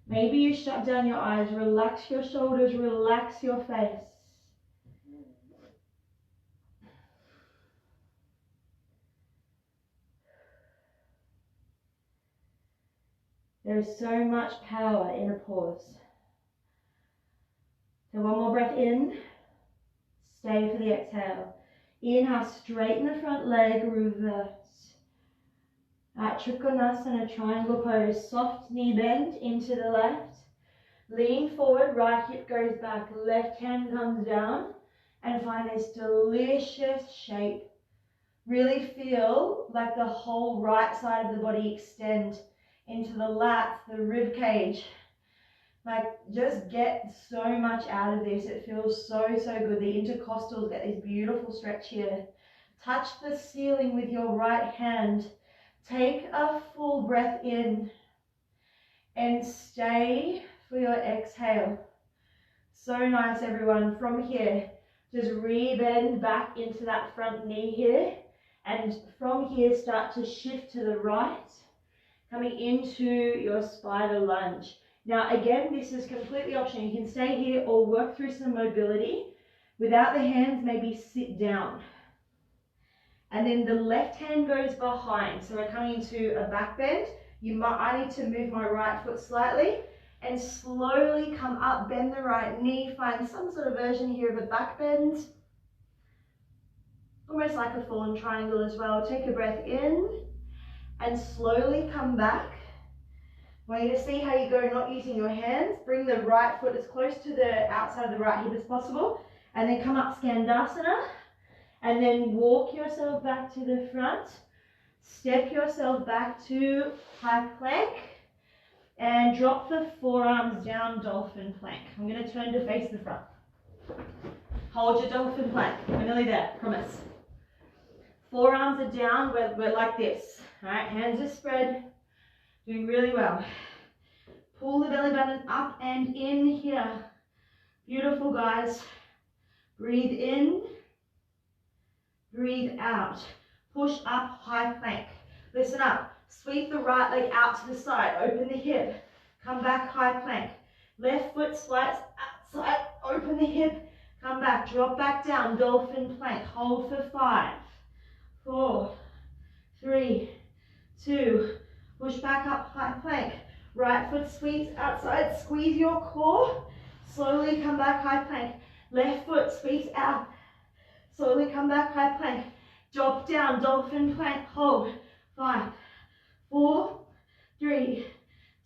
Maybe you shut down your eyes, relax your shoulders, relax your face. There is so much power in a pause. So one more breath in. Stay for the exhale. Inhale, straighten the front leg, reverse. At Trikonasana, triangle pose, soft knee bend into the left. Lean forward, right hip goes back, left hand comes down. And find this delicious shape. Really feel like the whole right side of the body extend into the lats, the rib cage. Like, just get so much out of this. It feels so good. The intercostals get this beautiful stretch here. Touch the ceiling with your right hand. Take a full breath in and stay for your exhale. So nice, everyone. From here, just re-bend back into that front knee here And from here, start to shift to the right, coming into your spider lunge. Now again, this is completely optional. You can stay here or work through some mobility. Without the hands, maybe sit down. And then the left hand goes behind. So we're coming into a back bend. I need to move my right foot slightly and slowly come up, bend the right knee, find some sort of version here of a back bend. Almost like a fallen triangle as well. Take a breath in and slowly come back. I want you to see how you go not using your hands. Bring the right foot as close to the outside of the right hip as possible. And then come up Skandasana. And then walk yourself back to the front. Step yourself back to high plank. And drop the forearms down, Dolphin Plank. I'm going to turn to face the front. Hold your Dolphin Plank. We're nearly there, promise. Forearms are down, we're like this. All right, hands are spread. Doing really well. Pull the belly button up and in here. Beautiful, guys. Breathe in. Breathe out. Push up, high plank. Listen up. Sweep the right leg out to the side. Open the hip. Come back, high plank. Left foot slides outside. Open the hip. Come back. Drop back down. Dolphin plank. Hold for 5, 4, 3, 2. Push back up, high plank. Right foot sweeps outside. Squeeze your core. Slowly come back, high plank. Left foot sweeps out. Slowly come back, high plank. Drop down, Dolphin Plank. Hold. 5, 4, 3,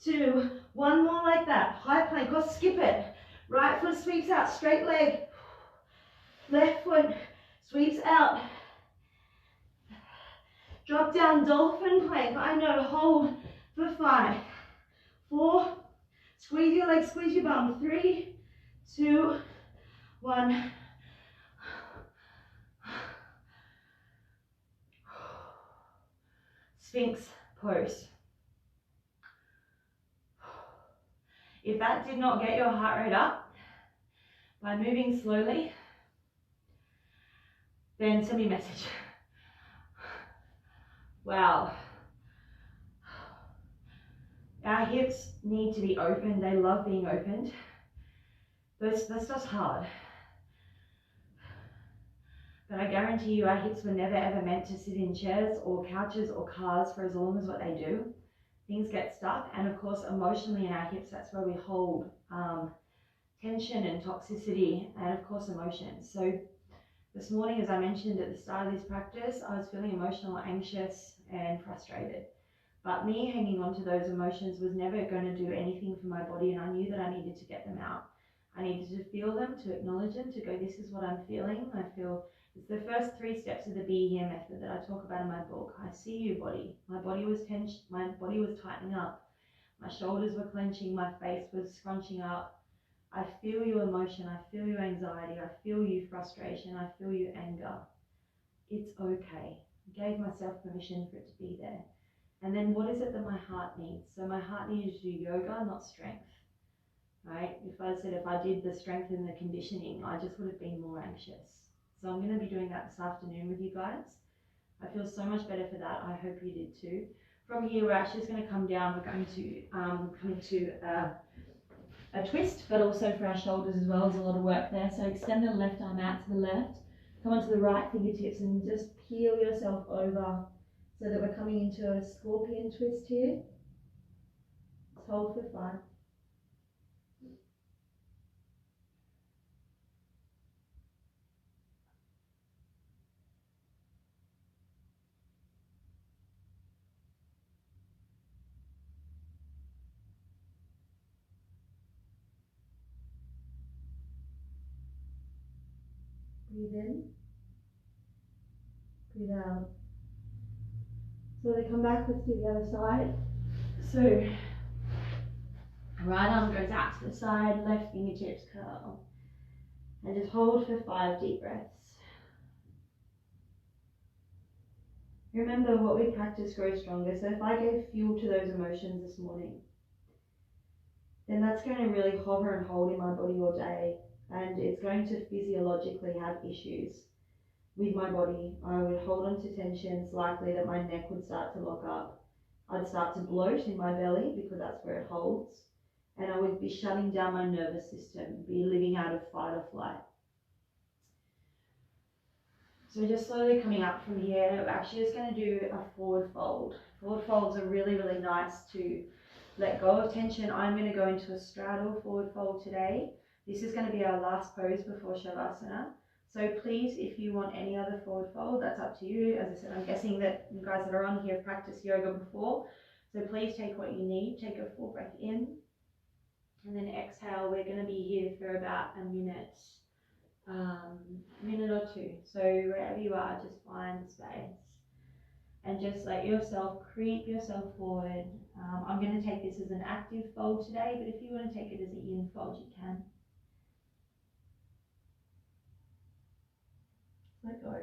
2. One more like that. High plank or skip it. Right foot sweeps out, straight leg. Left foot sweeps out. Drop down, Dolphin Plank. I know, hold for 5, 4. Squeeze your legs, squeeze your bum. 3, 2, 1. Sphinx pose. If that did not get your heart rate up by moving slowly, then send me a message. Wow. Our hips need to be open. They love being opened. That's just hard. But I guarantee you our hips were never ever meant to sit in chairs or couches or cars for as long as what they do. Things get stuck, and of course emotionally in our hips, that's where we hold tension and toxicity and of course emotions. So this morning, as I mentioned at the start of this practice, I was feeling emotional, anxious and frustrated. But me hanging on to those emotions was never going to do anything for my body, and I knew that I needed to get them out. I needed to feel them, to acknowledge them, to go, this is what I'm feeling. I feel it's the first 3 steps of the Be Here method that I talk about in my book. I see you, body. My body was tense, my body was tightening up. My shoulders were clenching, my face was scrunching up. I feel your emotion, I feel your anxiety, I feel you frustration, I feel you anger. It's okay. I gave myself permission for it to be there. And then what is it that my heart needs? So my heart needed to do yoga, not strength. Right? If I did the strength and the conditioning, I just would have been more anxious. So I'm going to be doing that this afternoon with you guys. I feel so much better for that. I hope you did too. From here, we're actually just going to come down. We're going to come into a twist, but also for our shoulders as well. There's a lot of work there. So extend the left arm out to the left. Come onto the right fingertips and just peel yourself over so that we're coming into a scorpion twist here. Let's hold for 5. Breathe in, breathe out. So they come back, let's do the other side. So right arm goes out to the side, left fingertips curl. And just hold for 5 deep breaths. Remember, what we practice grows stronger. So if I gave fuel to those emotions this morning, then that's going to really hover and hold in my body all day. And it's going to physiologically have issues. with my body. I would hold on to tension. It's likely that my neck would start to lock up. I'd start to bloat in my belly because that's where it holds. And I would be shutting down my nervous system, be living out of fight or flight. So just slowly coming up from here, we're actually just going to do a forward fold. Forward folds are really, really nice to let go of tension. I'm going to go into a straddle forward fold today. This is going to be our last pose before Shavasana. So please, if you want any other forward fold, that's up to you. As I said, I'm guessing that you guys that are on here have practiced yoga before. So please take what you need. Take a full breath in. And then exhale. We're going to be here for about a minute or two. So wherever you are, just find the space. And just let yourself creep yourself forward. I'm going to take this as an active fold today, but if you want to take it as an yin fold, you can. Let go.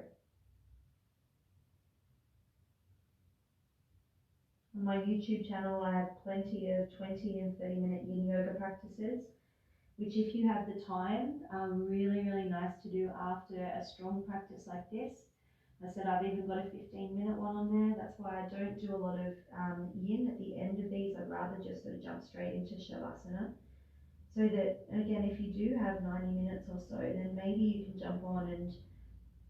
On my YouTube channel, I have plenty of 20 and 30-minute yin yoga practices, which if you have the time, are really, really nice to do after a strong practice like this. I said I've even got a 15-minute one on there. That's why I don't do a lot of yin at the end of these. I'd rather just sort of jump straight into Shavasana. So that, again, if you do have 90 minutes or so, then maybe you can jump on and,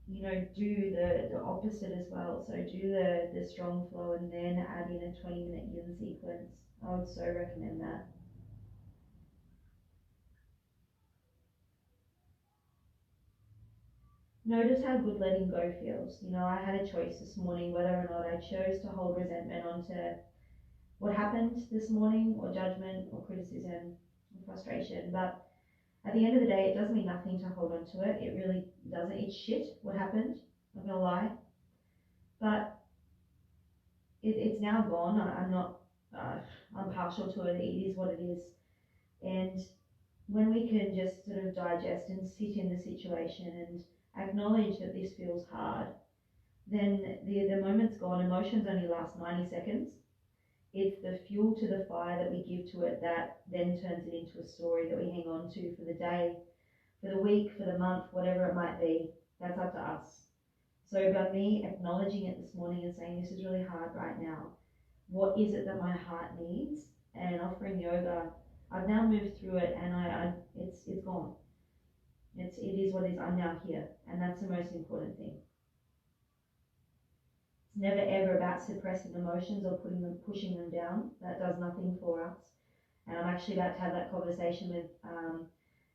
you know, do the opposite as well. So do the strong flow and then add in a 20-minute yin sequence. I would so recommend that. Notice how good letting go feels. You know, I had a choice this morning whether or not I chose to hold resentment onto what happened this morning, or judgment, or criticism, or frustration. But at the end of the day, it does mean nothing to hold on to it. It really doesn't. It's shit what happened, I'm not gonna lie. But it's now gone. I'm not I'm partial to it. It is what it is. And when we can just sort of digest and sit in the situation and acknowledge that this feels hard, then the moment's gone. Emotions only last 90 seconds. It's the fuel to the fire that we give to it that then turns it into a story that we hang on to for the day, for the week, for the month, whatever it might be. That's up to us. So by me acknowledging it this morning and saying, this is really hard right now, what is it that my heart needs? And offering yoga, I've now moved through it, and it's gone. It is what it is. I'm now here, and that's the most important thing. It's never ever about suppressing emotions or pushing them down. That does nothing for us. And I'm actually about to have that conversation with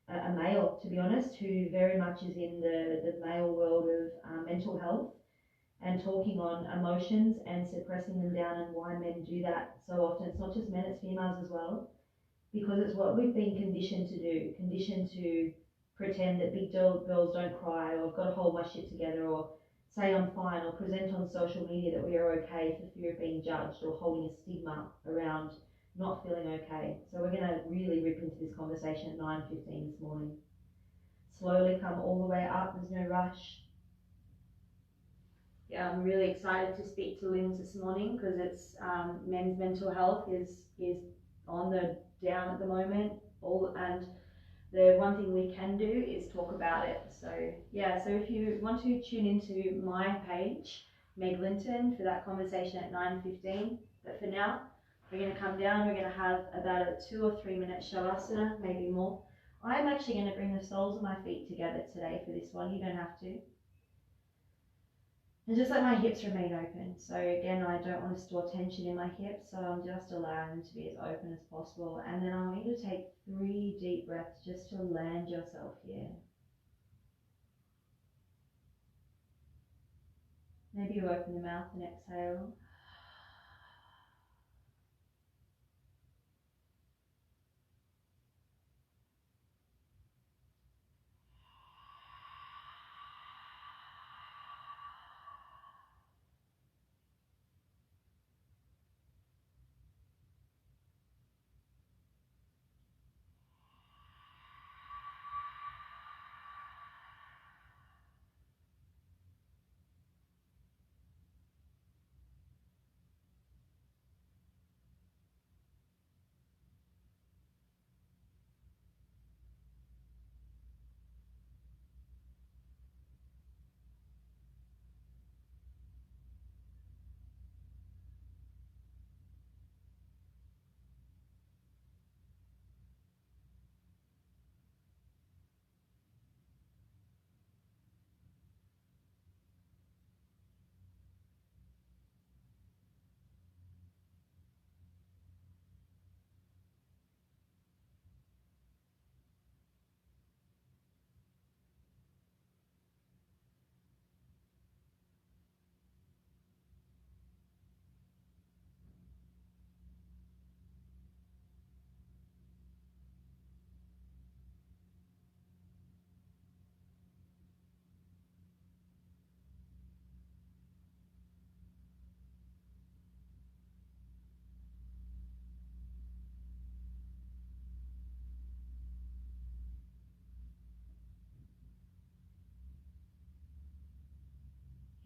a male, to be honest, who very much is in the male world of mental health, and talking on emotions and suppressing them down and why men do that so often. It's not just men, it's females as well, because it's what we've been conditioned to do, conditioned to pretend that big girls don't cry, or I've got to hold my shit together, or say I'm fine, or present on social media that we are okay for fear of being judged, or holding a stigma around not feeling okay. So we're going to really rip into this conversation at 9:15 this morning. Slowly come all the way up, there's no rush. Yeah, I'm really excited to speak to Linz this morning because it's men's mental health is on the down at the moment. And the one thing we can do is talk about it. So yeah, so if you want to tune into my page, Meg Linton, for that conversation at 9:15. But for now, we're going to come down. We're going to have about a 2 or 3 minute Shavasana, maybe more. I'm actually going to bring the soles of my feet together today for this one. You don't have to. And just let my hips remain open. So again, I don't want to store tension in my hips, so I'm just allowing them to be as open as possible. And then I want you to take 3 deep breaths just to land yourself here. Maybe you open the mouth and exhale.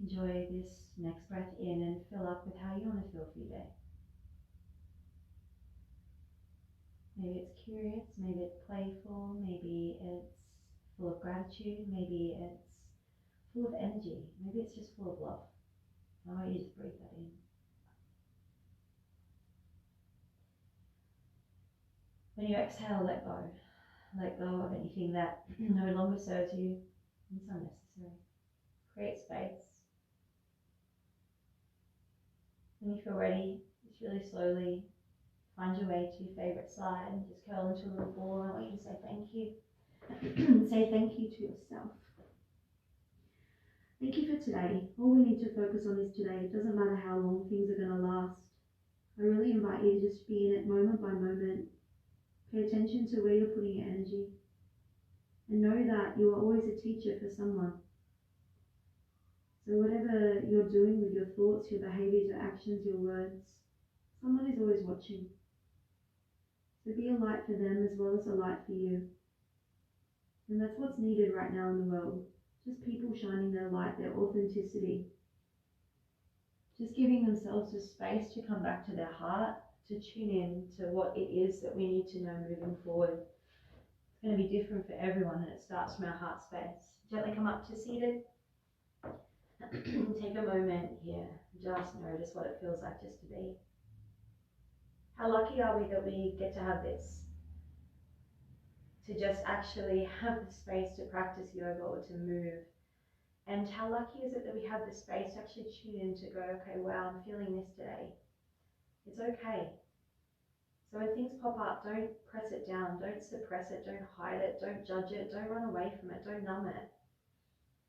Enjoy this next breath in and fill up with how you want to feel for your day. Maybe it's curious, maybe it's playful, maybe it's full of gratitude, maybe it's full of energy, maybe it's just full of love. I want you to just breathe that in. When you exhale, let go. Let go of anything that no longer serves you and it's unnecessary. Create space. When you feel ready, just really slowly find your way to your favourite side and just curl into a little ball. I want you to say thank you. Say thank you to yourself. Thank you for today. All we need to focus on is today. It doesn't matter how long things are going to last. I really invite you to just be in it moment by moment. Pay attention to where you're putting your energy. And know that you are always a teacher for someone. So whatever you're doing with your thoughts, your behaviours, your actions, your words, someone is always watching. So be a light for them as well as a light for you. And that's what's needed right now in the world. Just people shining their light, their authenticity. Just giving themselves the space to come back to their heart, to tune in to what it is that we need to know moving forward. It's going to be different for everyone, and it starts from our heart space. Gently come up to seated. Take a moment here. Just notice what it feels like just to be. How lucky are we that we get to have this? To just actually have the space to practice yoga or to move. And how lucky is it that we have the space to actually tune in to go, okay, wow, I'm feeling this today. It's okay. So when things pop up, don't press it down, don't suppress it, don't hide it, don't judge it, don't run away from it, don't numb it.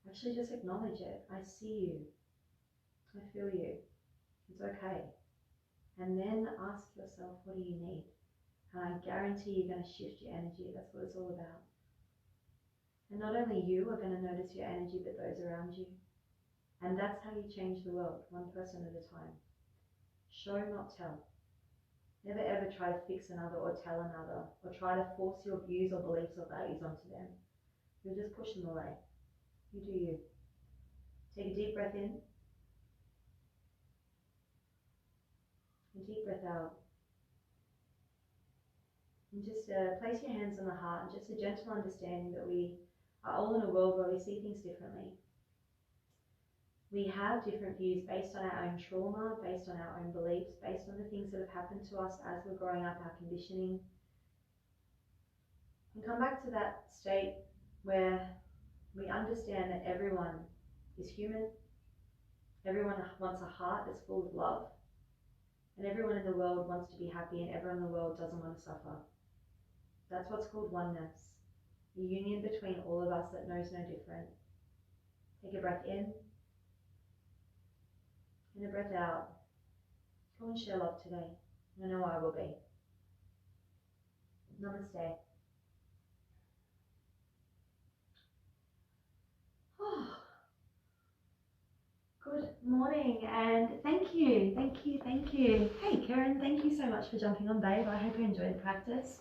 Actually just acknowledge it. I see you. I feel you. It's okay. And then ask yourself, what do you need? And I guarantee you're going to shift your energy. That's what it's all about. And not only you are going to notice your energy, but those around you. And that's how you change the world, one person at a time. Show, not tell. Never ever try to fix another or tell another, or try to force your views or beliefs or values onto them. You'll just push them away. You do you. Take a deep breath in. A deep breath out. And just place your hands on the heart, and just a gentle understanding that we are all in a world where we see things differently. We have different views based on our own trauma, based on our own beliefs, based on the things that have happened to us as we're growing up, our conditioning. And come back to that state where we understand that everyone is human, everyone wants a heart that's full of love, and everyone in the world wants to be happy, and everyone in the world doesn't want to suffer. That's what's called oneness, the union between all of us that knows no different. Take a breath in, and a breath out. Go and share love today. I know I will be. Namaste. Good morning, and thank you. Hey Karen, thank you so much for jumping on, babe. I hope you enjoyed the practice.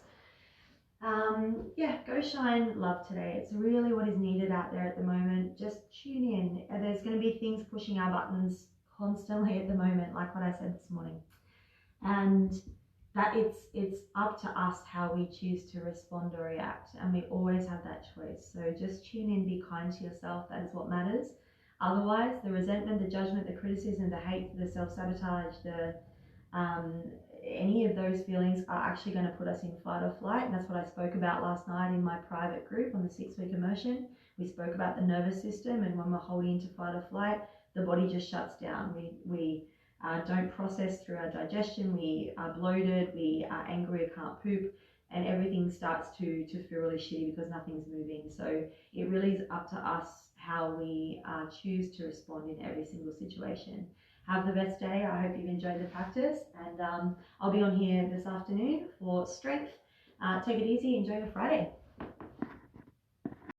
Yeah, go shine love today. It's really what is needed out there at the moment. Just tune in. There's going to be things pushing our buttons constantly at the moment, like what I said this morning. And that it's up to us how we choose to respond or react, and we always have that choice. So just tune in, be kind to yourself. That is what matters. Otherwise, the resentment, the judgment, the criticism, the hate, the self-sabotage, any of those feelings are actually going to put us in fight or flight. And that's what I spoke about last night in my private group on the 6-week immersion. We spoke about the nervous system, and when we're holding into fight or flight, the body just shuts down. We don't process through our digestion, we are bloated, we are angry, can't poop, and everything starts to feel really shitty because nothing's moving. So it really is up to us how we choose to respond in every single situation. Have the best day. I hope you've enjoyed the practice, and I'll be on here this afternoon for strength. Take it easy. Enjoy your Friday.